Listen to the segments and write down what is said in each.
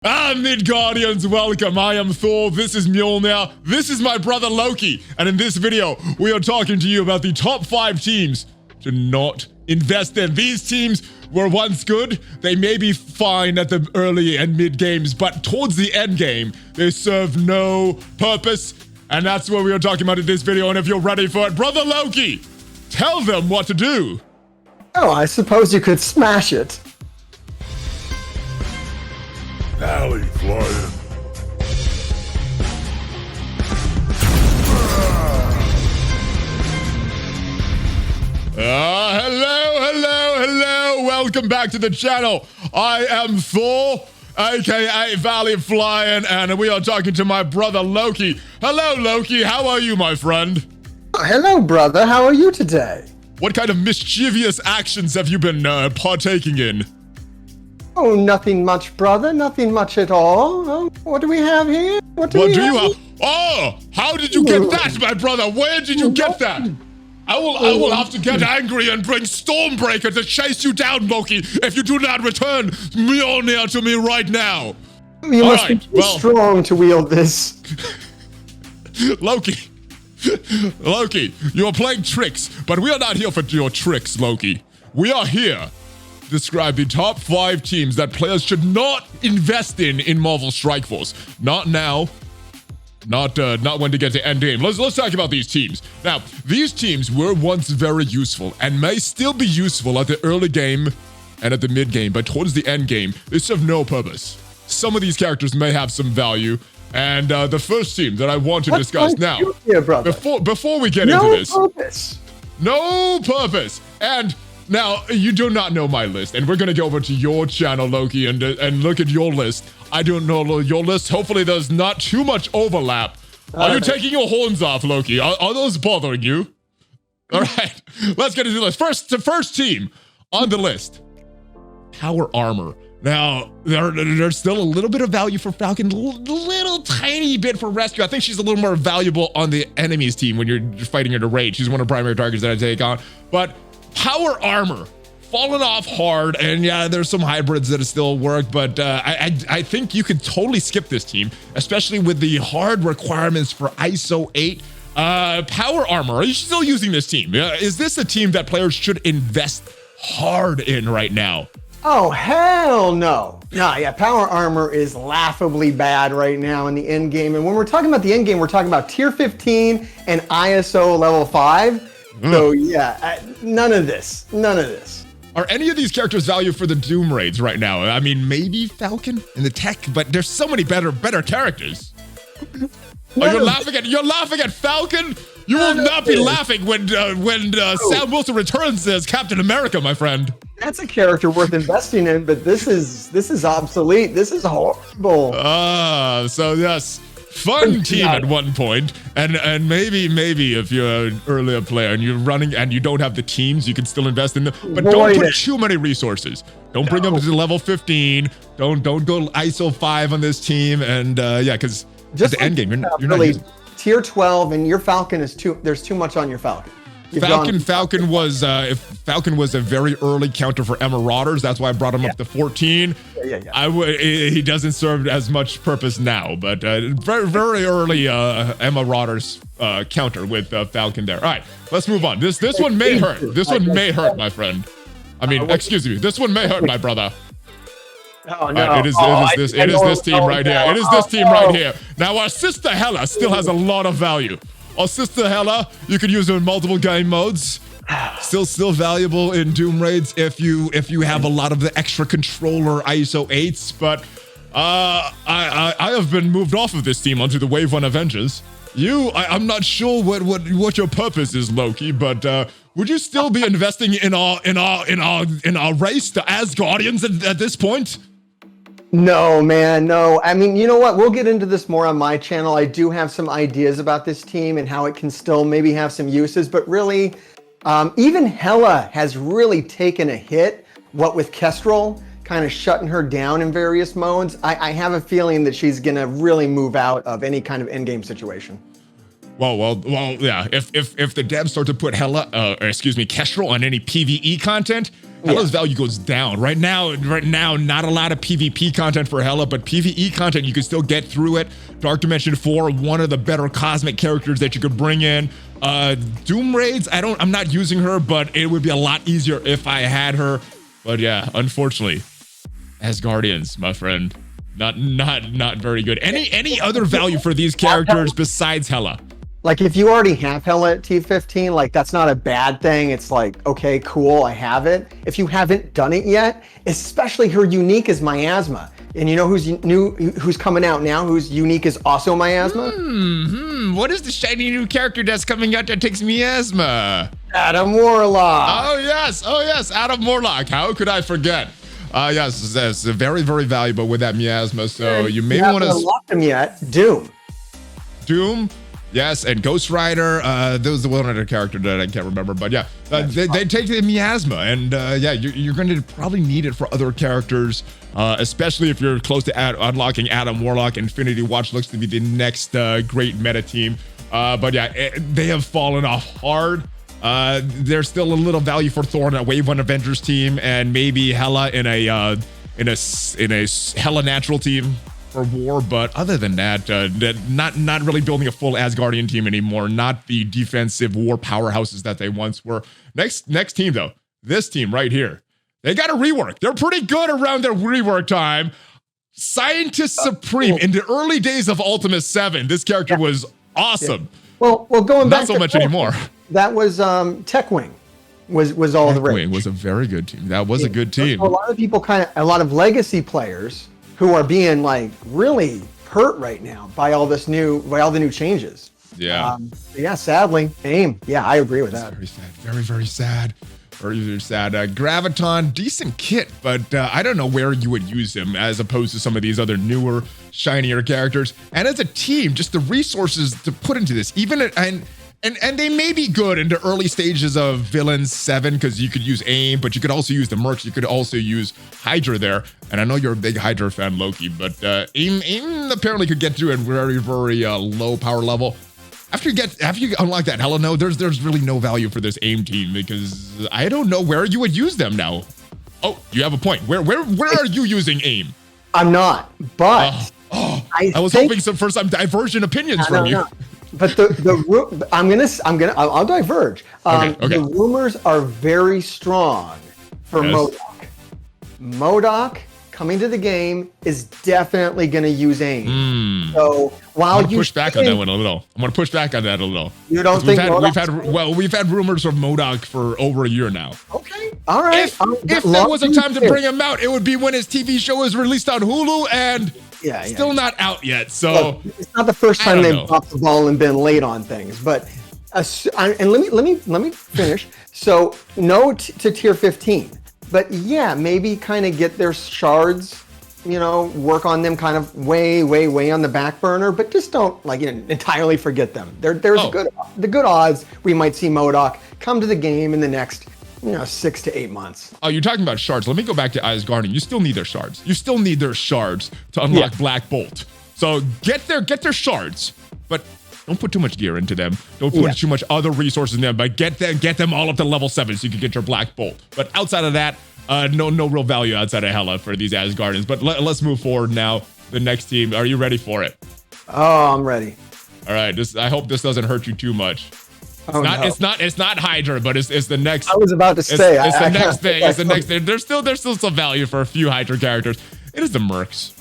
Midgardians, welcome. I am Thor. This is Mjolnir. This is my brother Loki. And in this video, we are talking to you about the top 5 teams to not invest in. These teams were once good. They may be fine at the early and mid games, but towards the end game, they serve no purpose. And that's what we are talking about in this video. And if you're ready for it, brother Loki, tell them what to do. Oh, I suppose you could smash it. ValleyFlyin. Hello. Welcome back to the channel. I am Thor, aka ValleyFlyin, and we are talking to my brother Loki. Hello, Loki. How are you, my friend? Oh, hello, brother. How are you today? What kind of mischievous actions have you been partaking in? Oh, nothing much, brother. Nothing much at all. Oh, what do we have here? What do you have? Oh, how did you get that, my brother? Where did you get that? I will have to get angry and bring Stormbreaker to chase you down, Loki, if you do not return Mjolnir to me right now. You must be too strong to wield this. Loki, you are playing tricks, but we are not here for your tricks, Loki. We are here to describe the top 5 teams that players should not invest in Marvel Strike Force. Not now. Not when to get to end game. Let's talk about these teams. Now, these teams were once very useful and may still be useful at the early game and at the mid game, but towards the end game, they serve no purpose. Some of these characters may have some value, and the first team that I want to discuss now, here, brother? before we get into this, no purpose. And now you do not know my list, and we're gonna go over to your channel, Loki, and look at your list. I don't know your list. Hopefully there's not too much overlap. Are you taking your horns off, Loki? Are those bothering you? All right, let's get into this. The first team on the list, Power Armor. Now, there's still a little bit of value for Falcon, little tiny bit for Rescue. I think she's a little more valuable on the enemy's team when you're fighting her to raid. She's one of the primary targets that I take on. But Power Armor, fallen off hard, and yeah, there's some hybrids that still work, but I think you could totally skip this team, especially with the hard requirements for ISO 8. Power Armor, are you still using this team? Is this a team that players should invest hard in right now? Oh, hell no. Nah, yeah, Power Armor is laughably bad right now in the end game, and when we're talking about the end game, we're talking about tier 15 and ISO level 5. So yeah, none of this. Are any of these characters value for the Doom raids right now? I mean, maybe Falcon in the tech, but there's so many better characters. You're laughing at Falcon? You will not be laughing when Sam Wilson returns as Captain America, my friend. That's a character worth investing in, but this is obsolete. This is horrible. So yes. Fun team at one point, and maybe if you're an earlier player and you're running and you don't have the teams, you can still invest in them, but don't put too many resources. Don't bring them to level 15. Don't go ISO 5 on this team, and yeah, because at the end game you're not using tier 12, and your Falcon is there's too much on your Falcon. Falcon was a very early counter for Marauders. That's why I brought him up to 14. Yeah. He doesn't serve as much purpose now, but very early Marauders counter with Falcon there. All right, let's move on. This one may hurt. This one may hurt, my friend. I mean, excuse me. This one may hurt, my brother. Oh no! It is this team right here. It is this team right here. Now our sister Hela still has a lot of value. Our sister Hela, you could use her in multiple game modes. Still valuable in Doom raids if you have a lot of the extra controller ISO 8s. But I have been moved off of this team onto the Wave 1 Avengers. I'm not sure what your purpose is, Loki, but would you still be investing in our race, the Asgardians, at this point? No, man, no. I mean, you know what? We'll get into this more on my channel. I do have some ideas about this team and how it can still maybe have some uses, but really, even Hela has really taken a hit, what with Kestrel kind of shutting her down in various modes. I have a feeling that she's going to really move out of any kind of endgame situation. Yeah. If the devs start to put Kestrel on any PvE content, Hella's value goes down. Right now, not a lot of PvP content for Hella, but PvE content, you can still get through it. Dark Dimension 4, one of the better cosmic characters that you could bring in. Doom Raids, I'm not using her, but it would be a lot easier if I had her. But yeah, unfortunately, Asgardians, my friend, not very good. Any other value for these characters besides Hella? Like, if you already have Hella at T15, like, that's not a bad thing. It's like, okay, cool, I have it. If you haven't done it yet, especially her unique is Miasma. And you know who's coming out now, who's unique is also Miasma? What is the shiny new character that's coming out that takes Miasma? Adam Warlock. Oh yes, Adam Warlock. How could I forget? Yes, that's very, very valuable with that Miasma. So you may want to unlock them yet. Doom. Yes, and Ghost Rider, there was the one other character that I can't remember, but yeah, they take the Miasma, and yeah, you're going to probably need it for other characters, especially if you're close to unlocking Adam Warlock. Infinity Watch looks to be the next great meta team, but yeah, they have fallen off hard. There's still a little value for Thor in a Wave 1 Avengers team, and maybe Hela in a Hela natural team for war, but other than that, not really building a full Asgardian team anymore. Not the defensive war powerhouses that they once were. Next team though, this team right here, they got a rework. They're pretty good around their rework time. Scientist Supreme in the early days of Ultimate 7, this character was awesome. Well, going back not so much anymore. That was Tech Wing. Was all the rage. Tech Wing was a very good team. That was a good team. A lot of people a lot of legacy players who are being like really hurt right now by all the new changes. Yeah. Yeah, sadly, A.I.M. Yeah, I agree with that. Very sad. Very, very sad. Very sad. Graviton, decent kit, but I don't know where you would use him as opposed to some of these other newer, shinier characters. And as a team, just the resources to put into this, and they may be good in the early stages of Villains 7 because you could use A.I.M, but you could also use the Mercs. You could also use Hydra there. And I know you're a big Hydra fan, Loki, but A.I.M apparently could get through at very, very low power level. After you unlock that Hella, no, there's really no value for this A.I.M team because I don't know where you would use them now. Oh, you have a point. Where are you using A.I.M? I'm not, but I was hoping for some divergent opinions from you. But I'll diverge. Okay. The rumors are very strong for MODOK. MODOK coming to the game is definitely going to use A.I.M. So while I'm gonna push back on that one a little. I'm going to push back on that a little. You don't think we've had rumors of MODOK for over a year now. Okay, all right. If there was a time to bring him out, it would be when his TV show is released on Hulu and. Still not out yet, so look, it's not the first time they've dropped the ball and been late on things. But and let me finish. So no to tier 15, but yeah, maybe kind of get their shards, work on them kind of way on the back burner, but just don't entirely forget them. There's the good odds we might see MODOK come to the game in the next 6 to 8 months. Oh, you're talking about shards. Let me go back to Asgardian. You still need their shards. You still need their shards to unlock Black Bolt. So get their shards, but don't put too much gear into them. Don't put too much other resources in them, but get them all up to level 7 so you can get your Black Bolt. But outside of that, no real value outside of Hela for these Asgardians. But let's move forward now. The next team. Are you ready for it? Oh, I'm ready. All right. I hope this doesn't hurt you too much. It's not Hydra, but it's the next. I was about to say it's the next thing. It's the next thing. There's still some value for a few Hydra characters. It is the Mercs.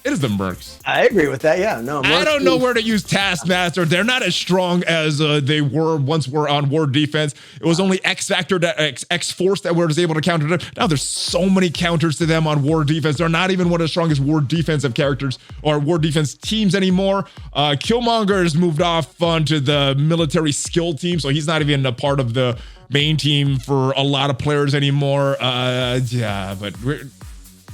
It is the Mercs. I agree with that. Yeah, no. I don't know where to use Taskmaster. They're not as strong as they once were on war defense. It was only X Factor, X Force that was able to counter them. Now there's so many counters to them on war defense. They're not even one of the strongest war defensive characters or war defense teams anymore. Killmonger has moved off onto the military skill team, so he's not even a part of the main team for a lot of players anymore. Yeah, but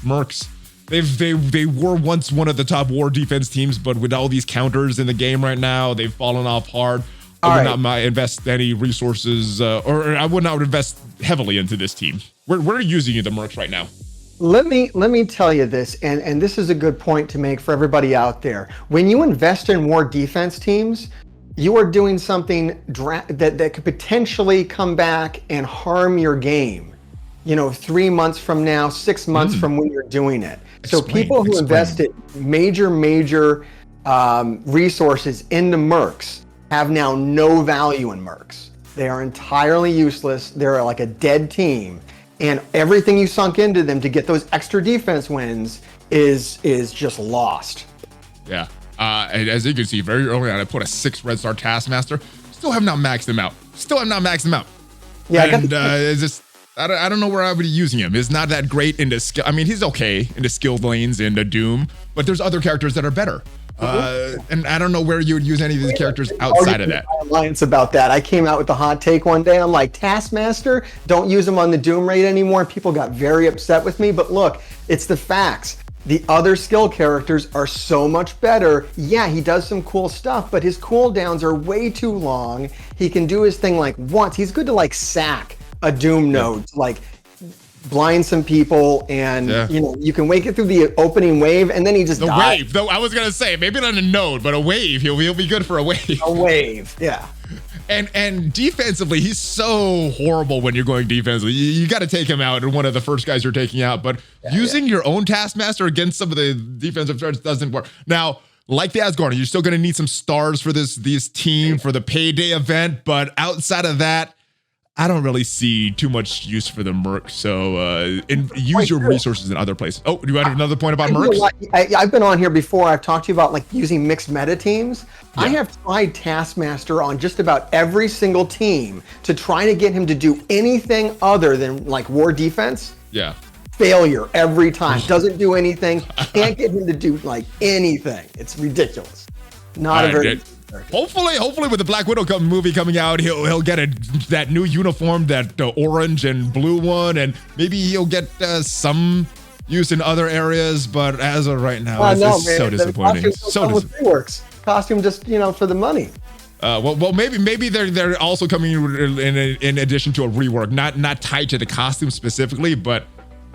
Mercs. They were once one of the top war defense teams, but with all these counters in the game right now, they've fallen off hard. I would not invest any resources, or I would not invest heavily into this team. Where are you using the Mercs right now? Let me tell you this, and this is a good point to make for everybody out there. When you invest in war defense teams, you are doing something that could potentially come back and harm your game. 3 months from now, 6 months from when you're doing it. So people who invested major resources into Mercs have now no value in Mercs. They are entirely useless. They're like a dead team. And everything you sunk into them to get those extra defense wins is just lost. Yeah. As you can see, very early on, I put a 6 red star Taskmaster. Still have not maxed him out. Yeah, and it's just, I don't know where I would be using him. He's not that great into skill. I mean, he's okay into skill lanes into Doom, but there's other characters that are better. And I don't know where you would use any of these characters outside of that. Alliance about that. I came out with the hot take one day. I'm like, Taskmaster, don't use him on the Doom raid anymore. And people got very upset with me. But look, it's the facts. The other skill characters are so much better. Yeah, he does some cool stuff, but his cooldowns are way too long. He can do his thing like once. He's good to like sack a Doom node, like blind some people, and you can wake it through the opening wave, and then he just dies. Wave. Though I was gonna say maybe not a node, but a wave. He'll be good for a wave. A wave, yeah. And defensively, he's so horrible when you're going defensively. You got to take him out, and one of the first guys you're taking out. But using your own Taskmaster against some of the defensive threats doesn't work. Now, like the Asgardians, you're still going to need some stars for this team for the payday event. But outside of that, I don't really see too much use for the Mercs. So use your resources in other places. Oh, do you have another point about Mercs? I've been on here before. I've talked to you about like using mixed meta teams. Yeah. I have tried Taskmaster on just about every single team to try to get him to do anything other than like war defense. Yeah. Failure every time. Doesn't do anything. Can't get him to do like anything. It's ridiculous. Not a very... Hopefully with the Black Widow movie coming out, he'll get that new uniform, that orange and blue one, and maybe he'll get some use in other areas. But as of right now, it's so disappointing. Costume just for the money. Well, maybe they're also coming in addition to a rework, not tied to the costume specifically, but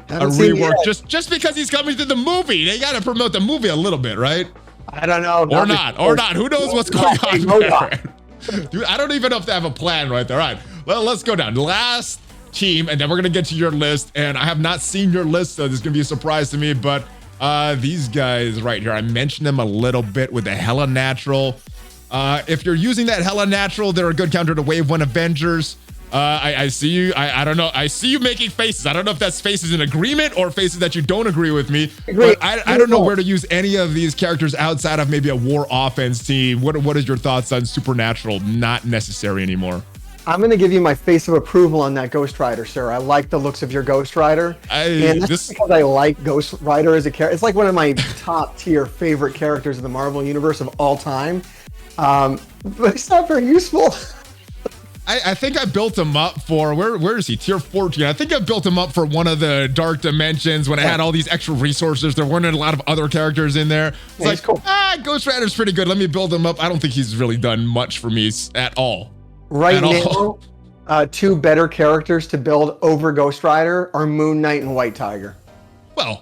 a rework. Just because he's coming to the movie, they got to promote the movie a little bit, right? I don't know. Or not. Who knows what's going on there? Dude, I don't even know if they have a plan right there. All right, well, let's go down. Last team, and then we're going to get to your list. And I have not seen your list, so this is going to be a surprise to me. But these guys right here, I mentioned them a little bit with the Hella Natural. If you're using that Hella Natural, they're a good counter to Wave 1 Avengers. I see you. I don't know. I see you making faces. I don't know if that's faces in agreement or faces that you don't agree with me. But I don't know where to use any of these characters outside of maybe a war offense team. What is your thoughts on Supernatural? Not necessary anymore. I'm going to give you my face of approval on that Ghost Rider, sir. I like the looks of your Ghost Rider. And that's because I like Ghost Rider as a character. It's like one of my top tier favorite characters in the Marvel Universe of all time. But it's not very useful. I think I built him up for, where is he? Tier 14. I think I built him up for one of the Dark Dimensions when I had all these extra resources. There weren't a lot of other characters in there. It's like, cool. Ghost Rider's pretty good. Let me build him up. I don't think he's really done much for me at all. Right now, two better characters to build over Ghost Rider are Moon Knight and White Tiger.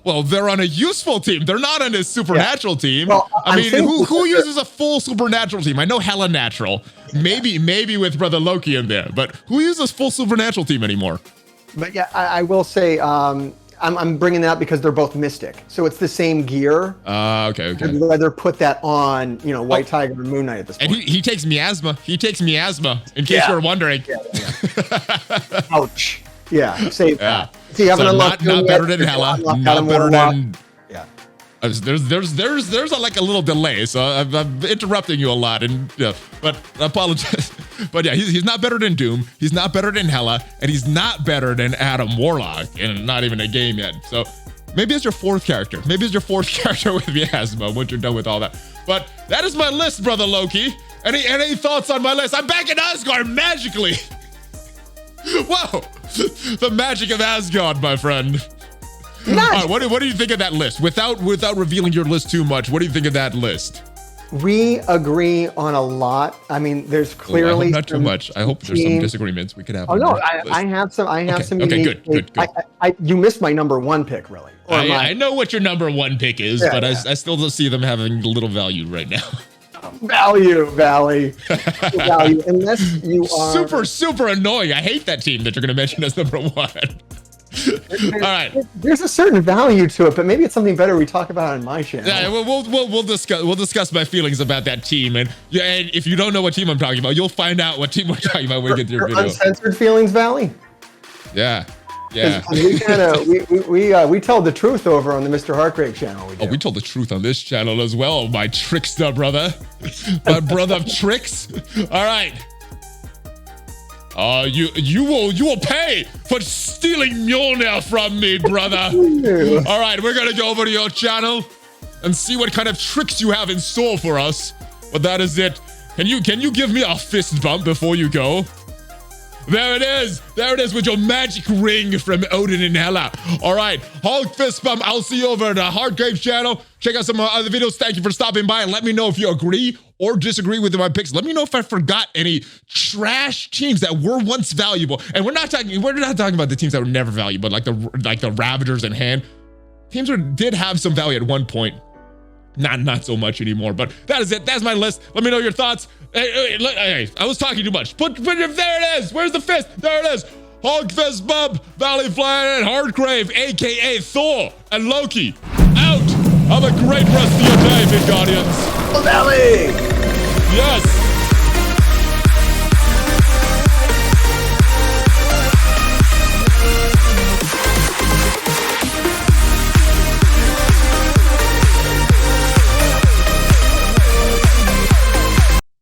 Well, they're on a useful team. They're not on a supernatural team. Well, I mean, who uses a full supernatural team? I know Hella Natural. Maybe with Brother Loki in there, but who uses full supernatural team anymore? But yeah, I will say I'm bringing that up because they're both Mystic, so it's the same gear. Okay. I'd rather put that on, White Tiger and Moon Knight at this point. And he takes miasma. In case you're wondering. Yeah. Ouch. Yeah, save that. So not better than Hella, not better than. Yeah. There's like a little delay, so I'm interrupting you a lot, but I apologize. But yeah, he's not better than Doom. He's not better than Hella, and he's not better than Adam Warlock, and not even a game yet. So maybe it's your fourth character. Maybe it's your fourth character with Miasma once you're done with all that. But that is my list, Brother Loki. Any thoughts on my list? I'm back in Asgard magically. Whoa. The magic of Asgard, my friend. All right, what do you think of that list? Without revealing your list too much, what do you think of that list? We agree on a lot. I mean, there's clearly not too much. I hope there's some disagreements we could have. Oh no, I have some. Okay, good. You missed my number one pick, really. I know what your number one pick is, but I still don't see them having little value right now. Value, Valley. Value. Unless you are super annoying. I hate that team that you're gonna mention as number 1. All right. There's a certain value to it, but maybe it's something better we talk about on my channel. Yeah, we'll discuss my feelings about that team, and if you don't know what team I'm talking about, you'll find out what team we're talking about when we get to your video. Uncensored feelings, Valley. Yeah. We tell the truth over on the Mr. Hartgrave channel. We told the truth on this channel as well, my trickster brother, my brother of tricks. All right. You will pay for stealing Mjolnir from me, brother. All right, we're gonna go over to your channel and see what kind of tricks you have in store for us. But that is it. Can you give me a fist bump before you go? There it is with your magic ring from Odin and Hela. All right, Hulk fist bump. I'll see you over at the Hartgrave channel. Check out some other videos. Thank you for stopping by, and let me know if you agree or disagree with my picks. Let me know if I forgot any trash teams that were once valuable. And we're not talking about the teams that were never valuable, like the Ravagers and Hand. Teams did have some value at one point. Not so much anymore, but that is it. That's my list. Let me know your thoughts. Hey, I was talking too much. But there it is. Where's the fist? There it is. Hulk fist bump, ValleyFlyin, and Hartgrave, aka Thor and Loki. Out. Have a great rest of your day, Asgardians. Valley. Yes.